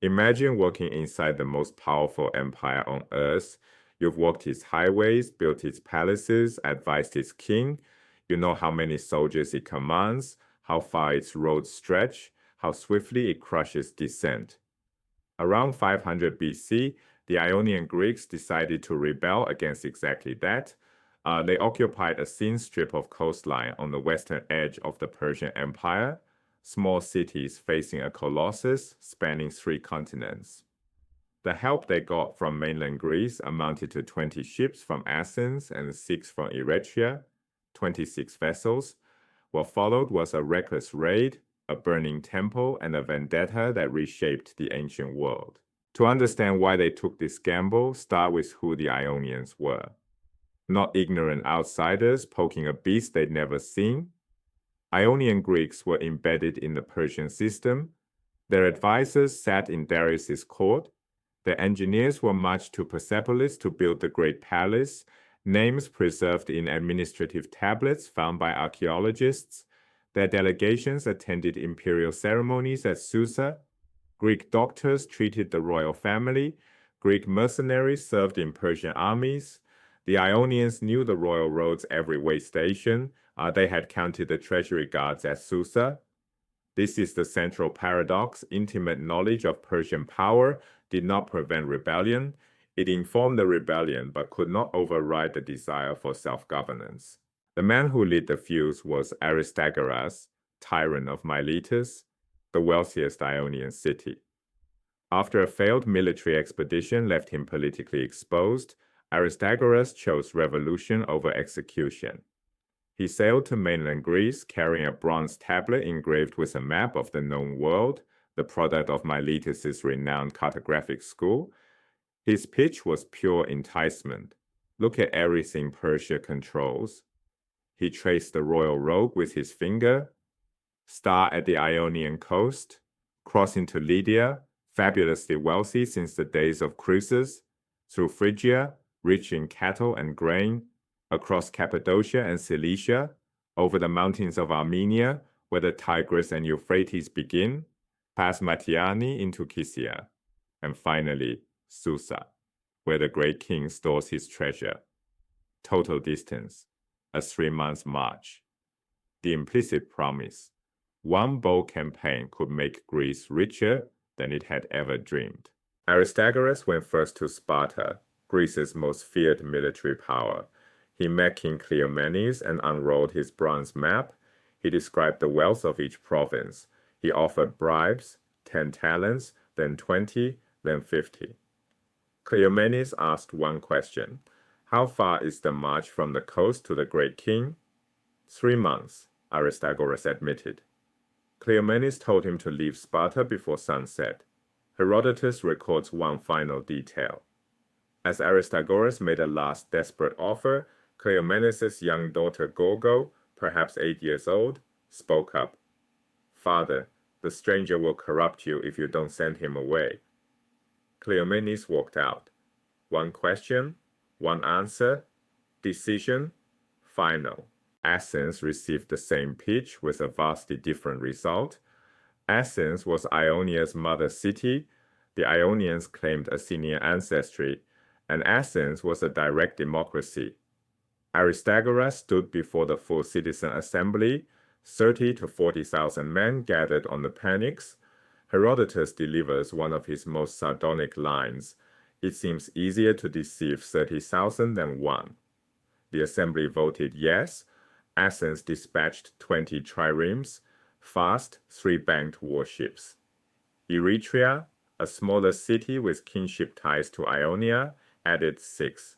Imagine walking inside the most powerful empire on earth. You've walked its highways, built its palaces, advised its king. You know how many soldiers it commands, how far its roads stretch, how swiftly it crushes dissent. Around 500 BC, the Ionian Greeks decided to rebel against exactly that. They occupied a thin strip of coastline on the western edge of the Persian Empire, small cities facing a colossus spanning 3 continents. The help they got from mainland Greece amounted to 20 ships from Athens and 6 from Eretria, 26 vessels. What followed was a reckless raid, a burning temple, and a vendetta that reshaped the ancient world. To understand why they took this gamble, start with who the Ionians were. Not ignorant outsiders poking a beast they'd never seen. Ionian Greeks were embedded in the Persian system. Their advisors sat in Darius's court. Their engineers were marched to Persepolis to build the Great Palace, names preserved in administrative tablets found by archaeologists. Their delegations attended imperial ceremonies at Susa. Greek doctors treated the royal family. Greek mercenaries served in Persian armies. The Ionians knew the royal roads every way station. They had counted the treasury guards at Susa. This is the central paradox. Intimate knowledge of Persian power did not prevent rebellion. It informed the rebellion but could not override the desire for self-governance. The man who lit the fuse was Aristagoras, tyrant of Miletus, the wealthiest Ionian city. After a failed military expedition left him politically exposed, Aristagoras chose revolution over execution. He sailed to mainland Greece carrying a bronze tablet engraved with a map of the known world, the product of Miletus's renowned cartographic school. His pitch was pure enticement. Look at everything Persia controls. He traced the royal road with his finger, star at the Ionian coast, cross into Lydia, fabulously wealthy since the days of Croesus, through Phrygia, rich in cattle and grain, across Cappadocia and Cilicia, over the mountains of Armenia, where the Tigris and Euphrates begin, past Matiani into Kisia, and finally, Susa, where the great king stores his treasure. Total distance, a 3-month march. The implicit promise, one bold campaign could make Greece richer than it had ever dreamed. Aristagoras went first to Sparta, Greece's most feared military power. He met King Cleomenes and unrolled his bronze map. He described the wealth of each province. He offered bribes, 10 talents, then 20, then 50. Cleomenes asked one question. How far is the march from the coast to the great king? 3 months, Aristagoras admitted. Cleomenes told him to leave Sparta before sunset. Herodotus records one final detail. As Aristagoras made a last desperate offer, Cleomenes' young daughter Gorgo, perhaps 8 years old, spoke up. Father, the stranger will corrupt you if you don't send him away. Cleomenes walked out. One question, one answer, decision, final. Athens received the same pitch with a vastly different result. Athens was Ionia's mother city. The Ionians claimed Athenian ancestry, and Athens was a direct democracy. Aristagoras stood before the full citizen assembly. 30 to 40,000 men gathered on the Panyx. Herodotus delivers one of his most sardonic lines. It seems easier to deceive 30,000 than one. The assembly voted yes. Athens dispatched 20 triremes, fast 3-banked warships. Eretria, a smaller city with kinship ties to Ionia, added 6.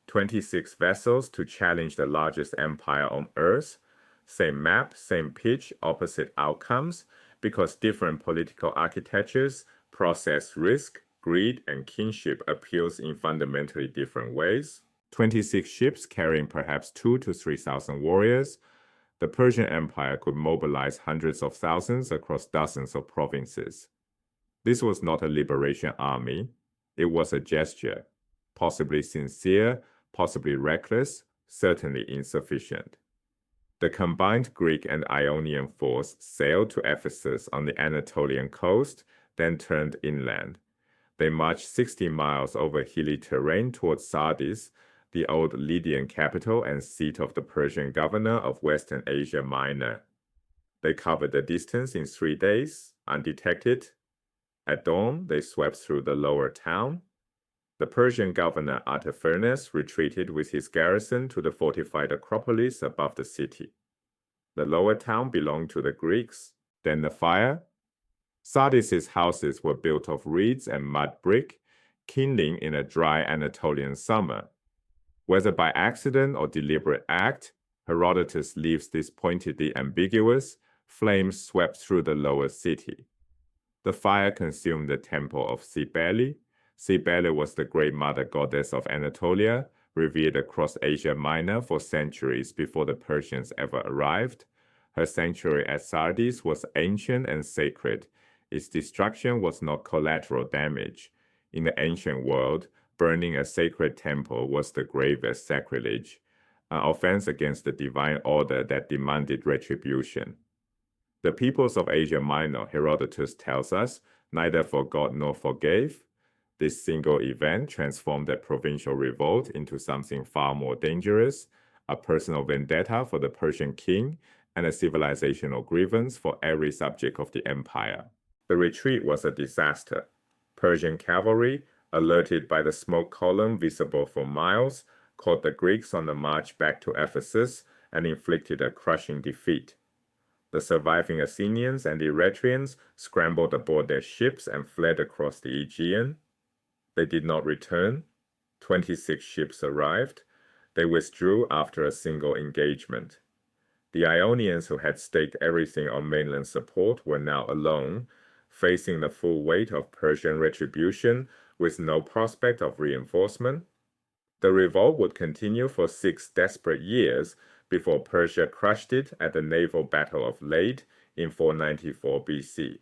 26 vessels to challenge the largest empire on earth. Same map, same pitch, opposite outcomes, because different political architectures process risk, greed, and kinship appeals in fundamentally different ways. 26 ships carrying perhaps 2,000 to 3,000 warriors. The Persian Empire could mobilize hundreds of thousands across dozens of provinces. This was not a liberation army. It was a gesture, possibly sincere, possibly reckless, certainly insufficient. The combined Greek and Ionian force sailed to Ephesus on the Anatolian coast. then turned inland. They marched 60 miles over hilly terrain towards Sardis, the old Lydian capital and seat of the Persian governor of Western Asia Minor. They covered the distance in 3 days, undetected. At dawn, they swept through the lower town. The Persian governor Artaphernus retreated with his garrison to the fortified Acropolis above the city. The lower town belonged to the Greeks. Then the fire. Sardis's houses were built of reeds and mud brick, kindling in a dry Anatolian summer. Whether by accident or deliberate act, Herodotus leaves this pointedly ambiguous, flames swept through the lower city. The fire consumed the temple of Cybele. Cybele was the great mother goddess of Anatolia, revered across Asia Minor for centuries before the Persians ever arrived. Her sanctuary at Sardis was ancient and sacred. Its destruction was not collateral damage. In the ancient world, burning a sacred temple was the gravest sacrilege, an offense against the divine order that demanded retribution. The peoples of Asia Minor, Herodotus tells us, neither forgot nor forgave. This single event transformed a provincial revolt into something far more dangerous, a personal vendetta for the Persian king and a civilizational grievance for every subject of the empire. The retreat was a disaster. Persian cavalry, alerted by the smoke column visible for miles, caught the Greeks on the march back to Ephesus and inflicted a crushing defeat. The surviving Athenians and Eretrians scrambled aboard their ships and fled across the Aegean. They did not return. 26 ships arrived. They withdrew after a single engagement. The Ionians, who had staked everything on mainland support, were now alone, facing the full weight of Persian retribution with no prospect of reinforcement. The revolt would continue for 6 desperate years before Persia crushed it at the naval battle of Lade in 494 BC.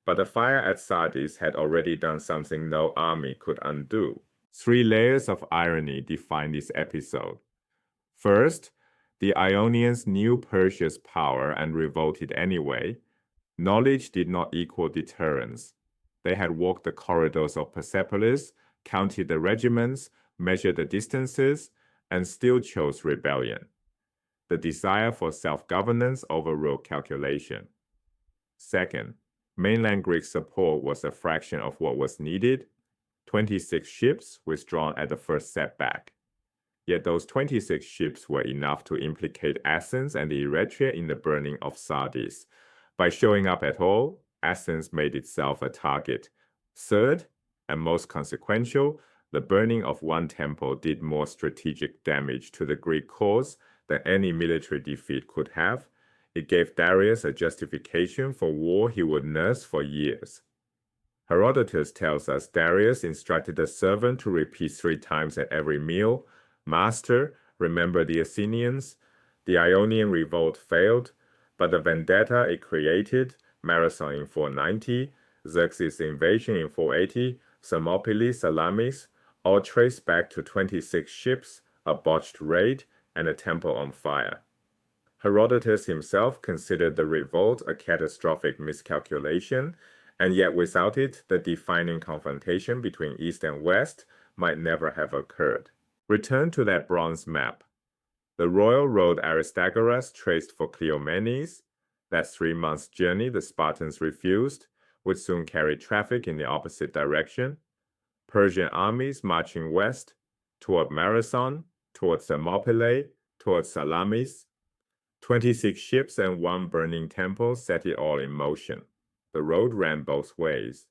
But the fire at Sardis had already done something no army could undo. 3 layers of irony define this episode. First, the Ionians knew Persia's power and revolted anyway. Knowledge did not equal deterrence. They had walked the corridors of Persepolis, counted the regiments, measured the distances, and still chose rebellion. The desire for self-governance overrode calculation. Second, mainland Greek support was a fraction of what was needed. 26 ships withdrawn at the first setback. Yet those 26 ships were enough to implicate Athens and Eretria in the burning of Sardis. By showing up at all, Athens made itself a target. Third, and most consequential, the burning of one temple did more strategic damage to the Greek cause than any military defeat could have. It gave Darius a justification for war he would nurse for years. Herodotus tells us Darius instructed a servant to repeat 3 times at every meal, "Master, remember the Athenians." The Ionian revolt failed, but the vendetta it created, Marathon in 490, Xerxes' invasion in 480, Thermopylae, Salamis, all trace back to 26 ships, a botched raid, and a temple on fire. Herodotus himself considered the revolt a catastrophic miscalculation, and yet without it, the defining confrontation between East and West might never have occurred. Return to that bronze map. The royal road Aristagoras traced for Cleomenes, that 3-month journey the Spartans refused, would soon carry traffic in the opposite direction. Persian armies marching west, toward Marathon, towards Thermopylae, towards Salamis. 26 ships and 1 burning temple set it all in motion. The road ran both ways.